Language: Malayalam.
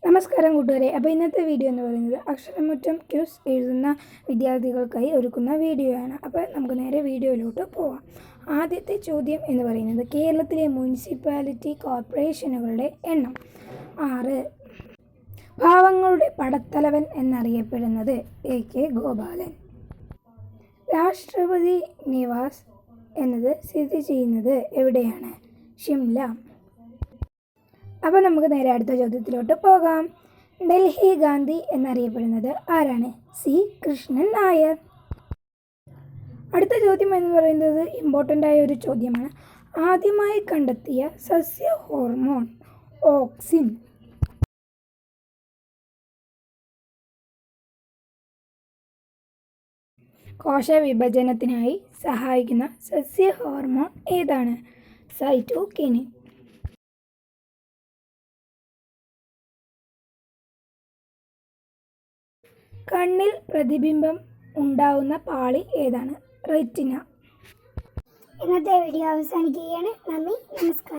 നമസ്കാരം കൂട്ടുകാരെ. അപ്പോൾ ഇന്നത്തെ വീഡിയോ എന്ന് പറയുന്നത് അക്ഷരമുറ്റം ക്യൂസ് എഴുതുന്ന വിദ്യാർത്ഥികൾക്കായി ഒരുക്കുന്ന വീഡിയോയാണ്. അപ്പോൾ നമുക്ക് നേരെ വീഡിയോയിലോട്ട് പോവാം. ആദ്യത്തെ ചോദ്യം എന്ന് പറയുന്നത് കേരളത്തിലെ മുനിസിപ്പാലിറ്റി കോർപ്പറേഷനുകളുടെ എണ്ണം 6. പാവങ്ങളുടെ പടത്തലവൻ എന്നറിയപ്പെടുന്നത് AK ഗോപാലൻ. രാഷ്ട്രപതി നിവാസ് എന്നത് സ്ഥിതി ചെയ്യുന്നത് എവിടെയാണ്? ഷിംല. അപ്പോൾ നമുക്ക് നേരെ അടുത്ത ചോദ്യത്തിലോട്ട് പോകാം. ഡൽഹി ഗാന്ധി എന്നറിയപ്പെടുന്നത് ആരാണ്? C. കൃഷ്ണൻ നായർ. അടുത്ത ചോദ്യം എന്ന് പറയുന്നത് ഇമ്പോർട്ടൻ്റ് ആയ ഒരു ചോദ്യമാണ്. ആദ്യമായി കണ്ടെത്തിയ സസ്യ ഹോർമോൺ ഓക്സിൻ. കോശവിഭജനത്തിനായി സഹായിക്കുന്ന സസ്യ ഹോർമോൺ ഏതാണ്? സൈറ്റോകിനിൻ. കണ്ണിൽ പ്രതിബിംബം ഉണ്ടാവുന്ന പാളി ഏതാണ്? റെറ്റിന. ഇന്നത്തെ വീഡിയോ അവസാനിക്കുകയാണ്. നന്ദി, നമസ്കാരം.